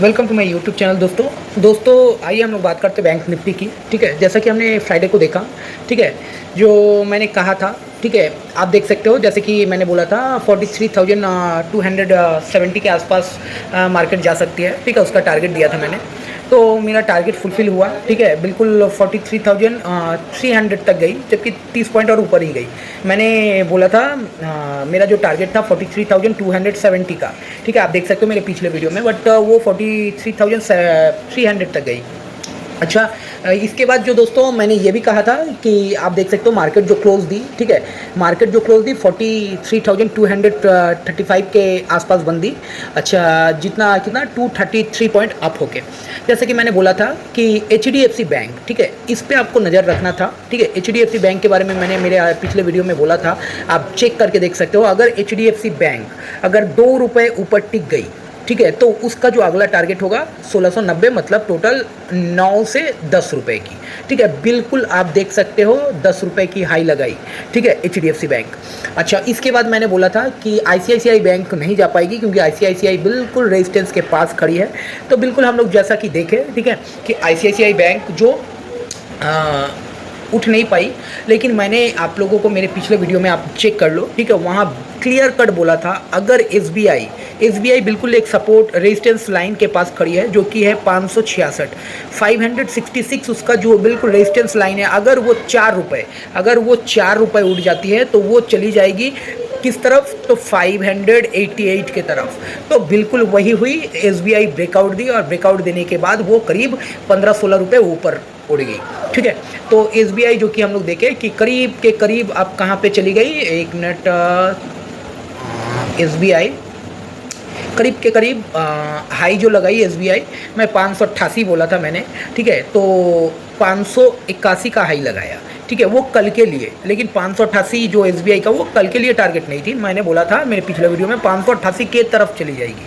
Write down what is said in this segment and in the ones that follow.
Welcome to my YouTube channel. दोस्तों आइए हम लोग बात करते हैं बैंक निफ्टी की। ठीक है, जैसा कि हमने फ्राइडे को देखा। ठीक है, जो मैंने कहा था, ठीक है, आप देख सकते हो, जैसे कि मैंने बोला था 43,270 के आसपास मार्केट जा सकती है। ठीक है, उसका टारगेट दिया था मैंने, तो मेरा टारगेट फुलफिल हुआ। ठीक है, बिल्कुल 43,300 तक गई, जबकि 30 पॉइंट और ऊपर ही गई। मैंने बोला था मेरा जो टारगेट था 43,270 का। ठीक है, आप देख सकते हो मेरे पिछले वीडियो में, बट वो 43,300 तक गई। अच्छा, इसके बाद जो दोस्तों मैंने ये भी कहा था कि आप देख सकते हो मार्केट जो क्लोज दी। ठीक है, मार्केट जो क्लोज दी 43,235 के आसपास बंद दी। अच्छा, जितना कितना 233 पॉइंट अप होके। जैसे कि मैंने बोला था कि HDFC बैंक, ठीक है, इस पे आपको नज़र रखना था। ठीक है, HDFC बैंक के बारे में मैंने मेरे पिछले वीडियो में बोला था, आप चेक करके देख सकते हो। अगर HDFC बैंक अगर 2 रुपये ऊपर टिक गई, ठीक है, तो उसका जो अगला टारगेट होगा 1690, मतलब टोटल 9 से 10 रुपए की। ठीक है, बिल्कुल आप देख सकते हो 10 रुपए की हाई लगाई। ठीक है, HDFC बैंक। अच्छा, इसके बाद मैंने बोला था कि ICICI बैंक नहीं जा पाएगी, क्योंकि ICICI बिल्कुल रेजिस्टेंस के पास खड़ी है। तो बिल्कुल हम लोग जैसा कि देखें, ठीक है, कि ICICI बैंक जो उठ नहीं पाई, लेकिन मैंने आप लोगों को मेरे पिछले वीडियो में आप चेक कर लो। ठीक है, वहाँ क्लियर कट बोला था, अगर SBI बिल्कुल एक सपोर्ट रेजिस्टेंस लाइन के पास खड़ी है, जो कि है 566 566, उसका जो बिल्कुल रेजिस्टेंस लाइन है। अगर वो 4 रुपये उठ जाती है, तो वो चली जाएगी किस तरफ, तो 588 के तरफ। तो बिल्कुल वही हुई, SBI ब्रेकआउट दी, और ब्रेकआउट देने के बाद वो करीब 15-16 रुपये ऊपर उड़ गई। ठीक है, तो SBI जो कि हम लोग देखें कि करीब के करीब अब कहाँ पे चली गई, एक मिनट, SBI करीब के करीब हाई जो लगाई SBI, मैं 588 बोला था मैंने। ठीक है, तो 581 का हाई लगाया। ठीक है, वो कल के लिए, लेकिन 588 जो SBI का, वो कल के लिए टारगेट नहीं थी। मैंने बोला था मेरे पिछले वीडियो में 588 के तरफ चली जाएगी।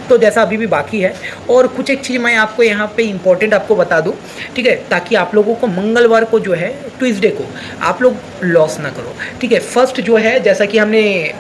तो जैसा अभी भी बाकी है, और कुछ एक चीज़ मैं आपको यहाँ पे इंपॉर्टेंट आपको बता दूँ। ठीक है, ताकि आप लोगों को मंगलवार को जो है, ट्यूसडे को आप लोग लॉस ना करो। ठीक है, फर्स्ट जो है, जैसा कि हमने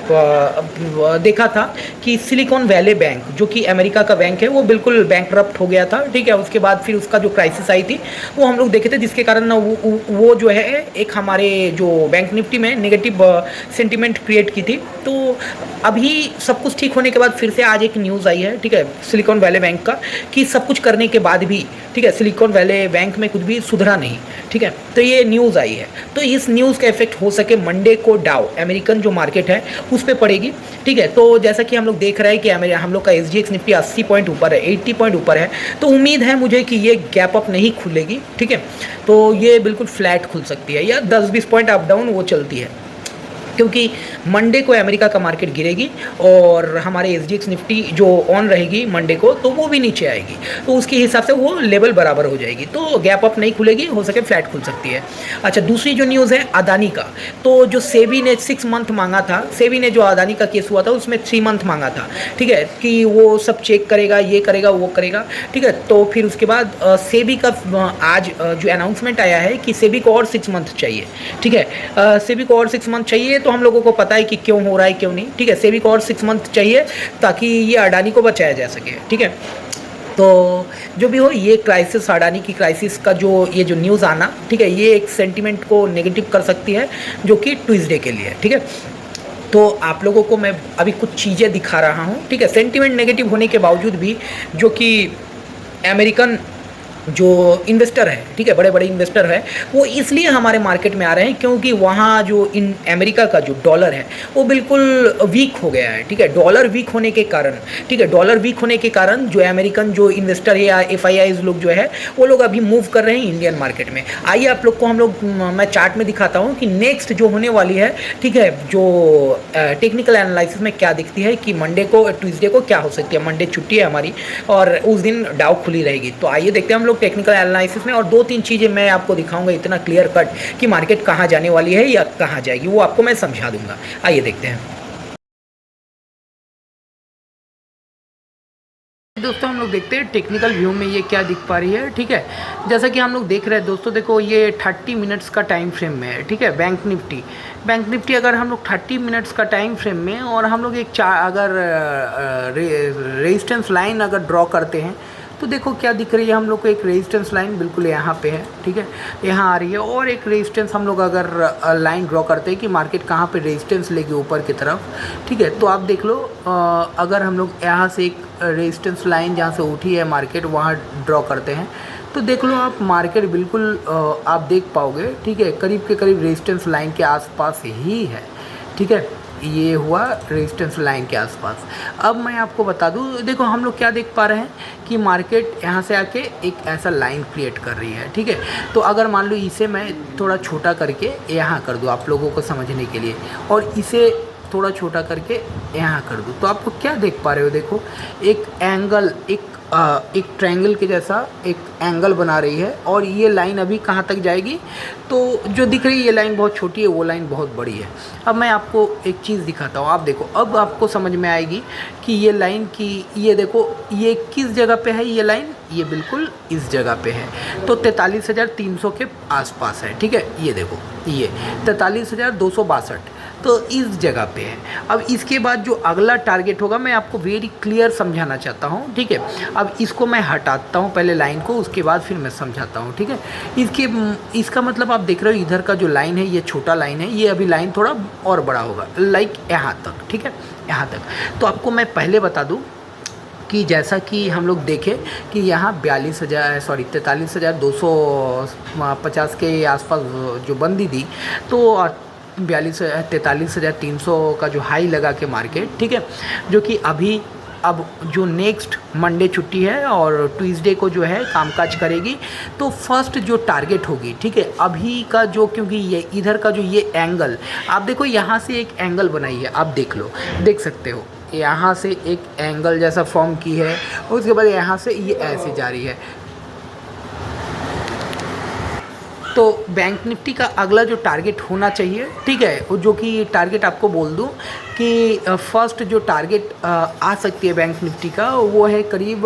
देखा था कि सिलिकॉन वैली बैंक, जो कि अमेरिका का बैंक है, वो बिल्कुल बैंकरप्ट हो गया था। ठीक है, उसके बाद फिर उसका जो क्राइसिस आई थी, वो हम लोग देखे थे, जिसके कारण ना वो जो है एक हमारे जो बैंक निफ्टी में नेगेटिव सेंटीमेंट क्रिएट की थी। तो अभी सब कुछ ठीक होने के बाद फिर से आज एक न्यूज़ आई है, ठीक है, सिलिकॉन वैली बैंक का, कि सब कुछ करने के बाद भी, ठीक है, सिलिकॉन वैली बैंक में कुछ भी सुधरा नहीं। ठीक है, तो ये न्यूज़ आई है। तो इस न्यूज़ का इफेक्ट हो सके मंडे को डाउ अमेरिकन जो मार्केट है उस पर पड़ेगी। ठीक है, तो जैसा कि हम लोग देख रहे हैं कि हम लोग का SGX निफ्टी 80 पॉइंट ऊपर है, 80 पॉइंट ऊपर है। तो उम्मीद है मुझे कि ये गैप अप नहीं खुलेगी। ठीक है, तो ये बिल्कुल फ्लैट खुल सकती है, या 10-20 पॉइंट अप डाउन वो चलती है, क्योंकि मंडे को अमेरिका का मार्केट गिरेगी और हमारे SGX निफ्टी जो ऑन रहेगी मंडे को, तो वो भी नीचे आएगी। तो उसके हिसाब से वो लेवल बराबर हो जाएगी, तो गैप अप नहीं खुलेगी, हो सके फ्लैट खुल सकती है। अच्छा, दूसरी जो न्यूज़ है अदानी का, तो जो सेबी ने 6 मंथ मांगा था, सेबी ने जो अदानी का केस हुआ था उसमें 3 मंथ मांगा था। ठीक है, कि वो सब चेक करेगा, ये करेगा, वो करेगा। ठीक है, तो फिर उसके बाद सेबी का आज जो अनाउंसमेंट आया है कि सेबी को और 6 मंथ चाहिए। ठीक है, सेबी को और 6 मंथ चाहिए, तो हम लोगों को पता है कि क्यों हो रहा है, क्यों नहीं। ठीक है, सेबी को और 6 मंथ चाहिए ताकि ये अडानी को बचाया जा सके। ठीक है, तो जो भी हो, ये क्राइसिस, अडानी की क्राइसिस का जो ये जो न्यूज़ आना, ठीक है, ये एक सेंटीमेंट को नेगेटिव कर सकती है, जो कि ट्यूसडे के लिए। ठीक है, तो आप लोगों को मैं अभी कुछ चीज़ें दिखा रहा हूँ। ठीक है, सेंटीमेंट नेगेटिव होने के बावजूद भी, जो कि अमेरिकन जो इन्वेस्टर है, ठीक है, बड़े बड़े इन्वेस्टर है, वो इसलिए हमारे मार्केट में आ रहे हैं क्योंकि वहाँ जो इन अमेरिका का जो डॉलर है वो बिल्कुल वीक हो गया है। ठीक है, डॉलर वीक होने के कारण, ठीक है, डॉलर वीक होने के कारण जो अमेरिकन जो इन्वेस्टर है या FIIs लोग जो है, वो लोग अभी मूव कर रहे हैं इंडियन मार्केट में। आइए आप लोग को मैं चार्ट में दिखाता हूँ कि नेक्स्ट जो होने वाली है, ठीक है, जो टेक्निकल एनालिसिस में क्या दिखती है कि मंडे को, ट्यूसडे को क्या हो सकती है। मंडे छुट्टी है हमारी और उस दिन डाउ खुली रहेगी। तो आइए देखते हैं हम लोग टेक्निकल एनालिसिस में, और 2-3 चीज़ें मैं आपको दिखाऊंगा इतना क्लियर कट कि मार्केट कहाँ जाने वाली है या कहाँ जाएगी, वो आपको मैं समझा दूंगा। आइए देखते हैं दोस्तों, हम लोग देखते हैं टेक्निकल व्यू में ये क्या दिख पा रही है। ठीक है, जैसा कि हम लोग देख रहे हैं दोस्तों, देखो ये 30 मिनट्स का टाइम फ्रेम में है। ठीक है, बैंक निफ्टी अगर हम लोग 30 मिनट्स का टाइम फ्रेम में, और हम लोग एक अगर रेजिस्टेंस लाइन अगर ड्रॉ करते हैं, तो देखो क्या दिख रही है हम लोग को, एक रेजिस्टेंस लाइन बिल्कुल यहाँ पे है, ठीक है, यहाँ आ रही है। और एक रेजिस्टेंस हम लोग अगर लाइन ड्रॉ करते हैं कि मार्केट कहाँ पे रेजिस्टेंस लेगी ऊपर की तरफ, ठीक है, तो आप देख लो अगर हम लोग यहाँ से एक रेजिस्टेंस लाइन जहाँ से उठी है मार्केट वहाँ ड्रॉ करते हैं, तो देख लो आप मार्केट बिल्कुल आप देख पाओगे, ठीक है, करीब के करीब रेजिस्टेंस लाइन के आसपास ही है, ठीक है, ये हुआ रेजिस्टेंस लाइन के आसपास। अब मैं आपको बता दूं, देखो हम लोग क्या देख पा रहे हैं कि मार्केट यहाँ से आके एक ऐसा लाइन क्रिएट कर रही है, ठीक है। तो अगर मान लो इसे मैं थोड़ा छोटा करके यहाँ कर दूँ आप लोगों को समझने के लिए, और इसे थोड़ा छोटा करके यहाँ कर दूँ, तो आपको क्या देख पा रहे हो, देखो एक एंगल, एक ट्रायंगल के जैसा एक एंगल बना रही है। और ये लाइन अभी कहाँ तक जाएगी, तो जो दिख रही है ये लाइन बहुत छोटी है, वो लाइन बहुत बड़ी है। अब मैं आपको एक चीज़ दिखाता हूँ, आप देखो, अब आपको समझ में आएगी कि ये लाइन की, ये देखो ये किस जगह पे है, ये लाइन ये बिल्कुल इस जगह पे है, तो 43,300 के आसपास है, ठीक है, ये देखो ये 43,262, तो इस जगह पे है। अब इसके बाद जो अगला टारगेट होगा मैं आपको वेरी क्लियर समझाना चाहता हूँ, ठीक है। अब इसको मैं हटाता हूँ पहले लाइन को, उसके बाद फिर मैं समझाता हूँ, ठीक है। इसका मतलब आप देख रहे हो इधर का जो लाइन है ये छोटा लाइन है, ये अभी लाइन थोड़ा और बड़ा होगा, लाइक यहाँ तक, ठीक है, यहाँ तक। तो आपको मैं पहले बता दूँ कि जैसा कि हम लोग देखें कि यहाँ 43,250 के आसपास जो बंदी थी, तो 43,300 का जो हाई लगा के मार्केट, ठीक है, जो कि अभी अब जो नेक्स्ट मंडे छुट्टी है और ट्यूसडे को जो है कामकाज करेगी, तो फर्स्ट जो टारगेट होगी, ठीक है, अभी का जो, क्योंकि ये इधर का जो ये एंगल आप देखो, यहाँ से एक एंगल बनाई है, आप देख लो, देख सकते हो, यहाँ से एक एंगल जैसा फॉर्म की है, उसके बाद यहाँ से ये ऐसे जा रही है। तो बैंक निफ्टी का अगला जो टारगेट होना चाहिए, ठीक है, जो कि टारगेट आपको बोल दूं कि फर्स्ट जो टारगेट आ सकती है बैंक निफ्टी का, वो है करीब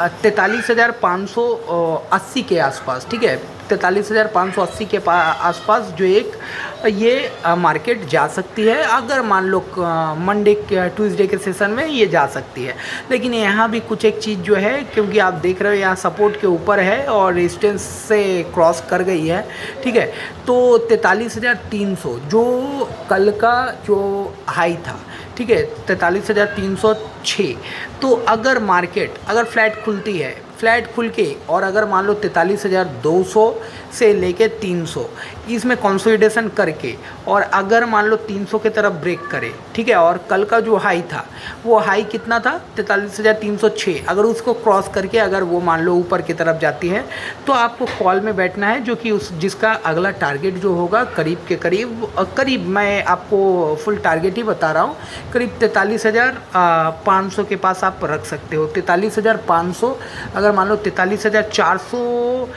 43,580 के आसपास, ठीक है, 43,580 के आसपास जो एक ये मार्केट जा सकती है, अगर मान लो मंडे ट्यूसडे के सेशन में ये जा सकती है। लेकिन यहाँ भी कुछ एक चीज़ जो है, क्योंकि आप देख रहे हो यहाँ सपोर्ट के ऊपर है और रेजिस्टेंस से क्रॉस कर गई है, ठीक है, तो 43,300 जो कल का जो हाई था, ठीक है, 43,306, तो अगर मार्केट अगर फ्लैट खुलती है, फ्लैट खुल के, और अगर मान लो 43,200 से लेके 300 इसमें कंसोलिडेशन करके, और अगर मान लो 300 के तरफ ब्रेक करे, ठीक है, और कल का जो हाई था वो हाई कितना था 43,306, अगर उसको क्रॉस करके अगर वो मान लो ऊपर की तरफ जाती है, तो आपको कॉल में बैठना है, जो कि उस जिसका अगला टारगेट जो होगा करीब के करीब मैं आपको फुल टारगेट ही बता रहा हूँ, करीब 43,500 के पास आप रख सकते हो। 43,500, अगर मान लो 43,400,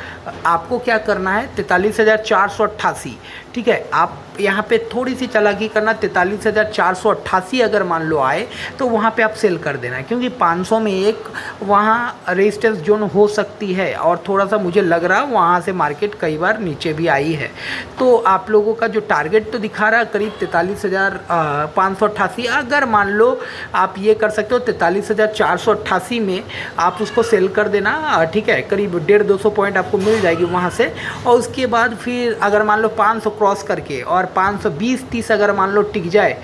आपको क्या करना है 43,488, ठीक है, आप यहाँ पे थोड़ी सी चालाकी करना, 43,488 अगर मान लो आए तो वहाँ पे आप सेल कर देना, क्योंकि 500 में एक वहाँ रेजिस्टेंस जोन हो सकती है, और थोड़ा सा मुझे लग रहा है वहाँ से मार्केट कई बार नीचे भी आई है। तो आप लोगों का जो टारगेट तो दिखा रहा है करीब 43,588, अगर मान लो आप ये कर सकते हो 43,488 में आप उसको सेल कर देना, ठीक है, करीब 150-200 पॉइंट आपको मिल जाएगी वहाँ से। और उसके बाद फिर अगर मान लो 500 क्रॉस करके और 520-30 अगर मान लो टिक जाए,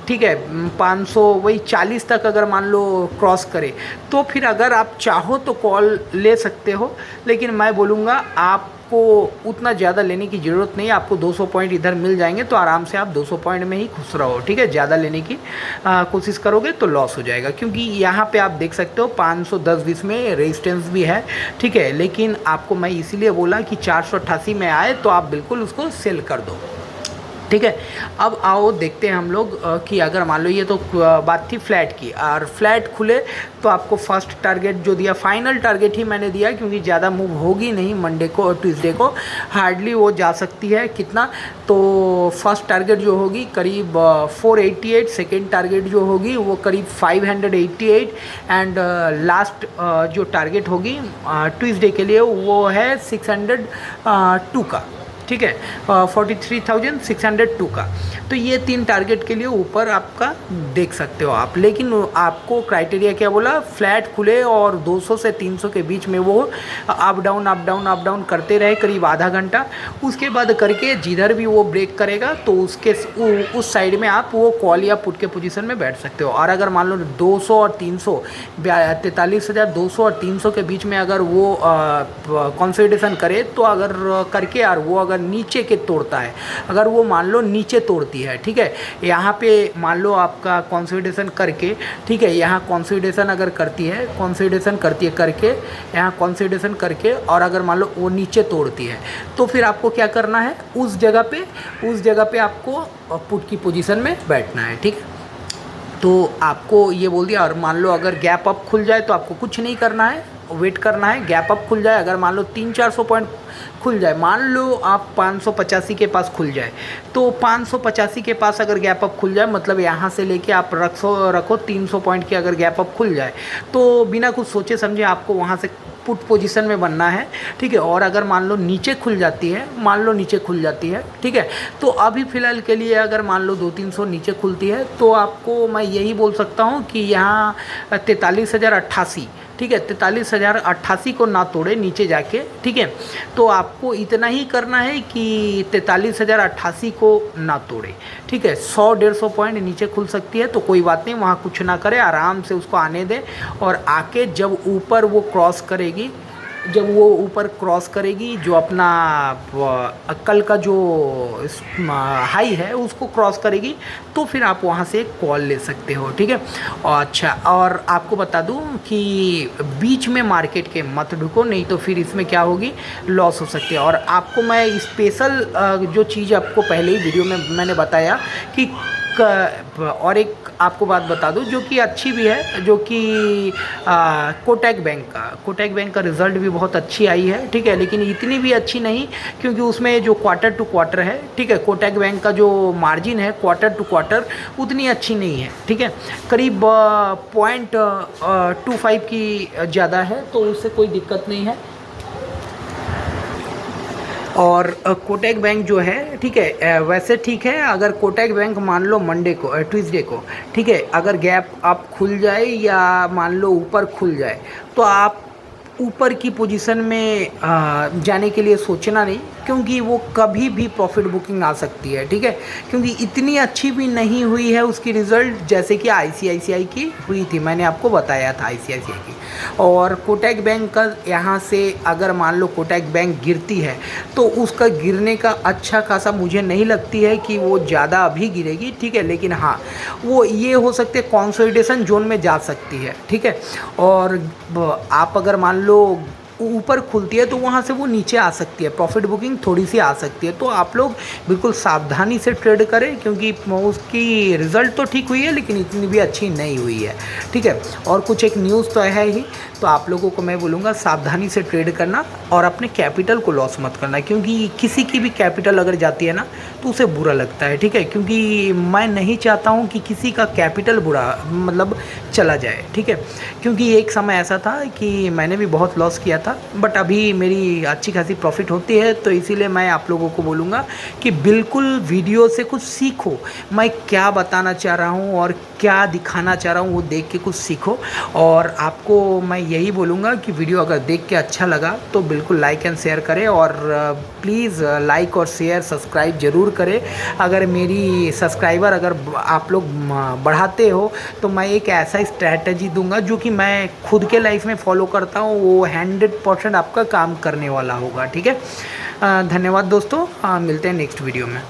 ठीक है, 500 वही 40 तक अगर मान लो क्रॉस करे, तो फिर अगर आप चाहो तो कॉल ले सकते हो। लेकिन मैं बोलूँगा आपको उतना ज़्यादा लेने की ज़रूरत नहीं है, आपको 200 पॉइंट इधर मिल जाएंगे, तो आराम से आप 200 पॉइंट में ही खुश रहो, ठीक है। ज़्यादा लेने की कोशिश करोगे तो लॉस हो जाएगा, क्योंकि यहाँ पे आप देख सकते हो 510-20 में रेजिस्टेंस भी है, ठीक है। लेकिन आपको मैं इसीलिए बोला कि 488 में आए तो आप बिल्कुल उसको सेल कर दो, ठीक है। अब आओ देखते हैं हम लोग कि अगर मान लो ये तो बात थी फ्लैट की, और फ्लैट खुले तो आपको फर्स्ट टारगेट जो दिया, फाइनल टारगेट ही मैंने दिया, क्योंकि ज़्यादा मूव होगी नहीं मंडे को और ट्यूसडे को, हार्डली वो जा सकती है कितना, तो फर्स्ट टारगेट जो होगी करीब 488, सेकेंड टारगेट जो होगी वो करीब 588, एंड लास्ट जो टारगेट होगी ट्यूसडे के लिए वो है 602 का, ठीक है, 43,602 का। तो ये 3 टारगेट के लिए ऊपर आपका देख सकते हो आप, लेकिन आपको क्राइटेरिया क्या बोला, फ्लैट खुले और 200 से 300 के बीच में वो up down up down up down करते रहे करीब आधा घंटा, उसके बाद करके जिधर भी वो ब्रेक करेगा तो उसके उस साइड में आप वो कॉल या पुट के पोजीशन में बैठ सकते हो। और अगर मान लो 200 और 300 43,200 और 300 के बीच में अगर वो कंसोलिडेशन करे तो अगर करके और वो अगर नीचे के तोड़ता है, अगर वो मान लो नीचे तोड़ती है, ठीक है, यहाँ पे मान लो आपका कंसोलिडेशन करके, ठीक है, यहाँ कंसोलिडेशन अगर करती है, कंसोलिडेशन करती है करके यहाँ कंसोलिडेशन करके और अगर मान लो वो नीचे तोड़ती है तो फिर आपको क्या करना है, उस जगह पे आपको पुट की पोजीशन में बैठना है, ठीक। तो आपको ये बोल दिया। और मान लो अगर गैप अप खुल जाए तो आपको कुछ नहीं करना है, वेट करना है, गैप अप खुल जाए, अगर मान लो 300-400 पॉइंट खुल जाए, मान लो आप 585 के पास खुल जाए, तो 585 के पास अगर गैप अप खुल जाए, मतलब यहाँ से लेके आप रखो 300 पॉइंट के अगर गैप अप खुल जाए तो बिना कुछ सोचे समझे आपको वहाँ से पुट पोजीशन में बनना है, ठीक है। और अगर मान लो नीचे खुल जाती है, ठीक है, तो अभी फ़िलहाल के लिए अगर मान लो 200-300 नीचे खुलती है तो आपको मैं यही बोल सकता हूँ कि यहाँ 43,088, ठीक है, 43,088 को ना तोड़े नीचे जाके, ठीक है। तो आपको इतना ही करना है कि 43,088 को ना तोड़े, ठीक है। 100-150 पॉइंट नीचे खुल सकती है तो कोई बात नहीं, वहाँ कुछ ना करे, आराम से उसको आने दे। और आके जब ऊपर वो क्रॉस करेगी, जो अपना कल का जो हाई है उसको क्रॉस करेगी तो फिर आप वहाँ से कॉल ले सकते हो, ठीक है। और अच्छा, और आपको बता दूं कि बीच में मार्केट के मत ढुको, नहीं तो फिर इसमें क्या होगी, लॉस हो सकती है। और आपको मैं स्पेशल जो चीज़ आपको पहले ही वीडियो में मैंने बताया कि और एक आपको बात बता दूं जो कि अच्छी भी है, जो कि कोटक बैंक का रिज़ल्ट भी बहुत अच्छी आई है, ठीक है, लेकिन इतनी भी अच्छी नहीं क्योंकि उसमें जो क्वार्टर टू क्वार्टर है, ठीक है, कोटक बैंक का जो मार्जिन है क्वार्टर टू क्वार्टर उतनी अच्छी नहीं है, ठीक है, करीब 0.25 की ज़्यादा है, तो उससे कोई दिक्कत नहीं है। और कोटक बैंक जो है, ठीक है, वैसे ठीक है, अगर कोटक बैंक मान लो मंडे को ट्यूसडे को, ठीक है, अगर गैप आप खुल जाए या मान लो ऊपर खुल जाए तो आप ऊपर की पोजीशन में जाने के लिए सोचना नहीं, क्योंकि वो कभी भी प्रॉफिट बुकिंग आ सकती है, ठीक है, क्योंकि इतनी अच्छी भी नहीं हुई है उसकी रिज़ल्ट जैसे कि आईसीआईसीआई की हुई थी, मैंने आपको बताया था आईसीआईसीआई की। और कोटक बैंक का यहाँ से अगर मान लो कोटक बैंक गिरती है तो उसका गिरने का अच्छा खासा मुझे नहीं लगती है कि वो ज़्यादा अभी गिरेगी, ठीक है, लेकिन हाँ वो ये हो सकते हैं कंसोलिडेशन जोन में जा सकती है, ठीक है। और आप अगर मान लो ऊपर खुलती है तो वहाँ से वो नीचे आ सकती है, प्रॉफिट बुकिंग थोड़ी सी आ सकती है, तो आप लोग बिल्कुल सावधानी से ट्रेड करें, क्योंकि उसकी रिज़ल्ट तो ठीक हुई है लेकिन इतनी भी अच्छी नहीं हुई है, ठीक है। और कुछ एक न्यूज़ तो है ही, तो आप लोगों को मैं बोलूँगा सावधानी से ट्रेड करना और अपने कैपिटल को लॉस मत करना, क्योंकि किसी की भी कैपिटल अगर जाती है ना तो उसे बुरा लगता है, ठीक है, क्योंकि मैं नहीं चाहता हूँ कि किसी का कैपिटल बुरा मतलब चला जाए, ठीक है, क्योंकि एक समय ऐसा था कि मैंने भी बहुत लॉस किया था, बट अभी मेरी अच्छी खासी प्रॉफिट होती है, तो इसीलिए मैं आप लोगों को बोलूँगा कि बिल्कुल वीडियो से कुछ सीखो, मैं क्या बताना चाह रहा हूँ और क्या दिखाना चाह रहा हूँ वो देख के कुछ सीखो। और आपको मैं यही बोलूँगा कि वीडियो अगर देख के अच्छा लगा तो बिल्कुल लाइक एंड शेयर करें, और प्लीज़ लाइक और शेयर सब्सक्राइब ज़रूर करें। अगर मेरी सब्सक्राइबर अगर आप लोग बढ़ाते हो तो मैं एक ऐसा स्ट्रैटेजी दूंगा जो कि मैं खुद के लाइफ में फॉलो करता हूँ, वो 100% आपका काम करने वाला होगा, ठीक है। धन्यवाद दोस्तों, मिलते हैं नेक्स्ट वीडियो में।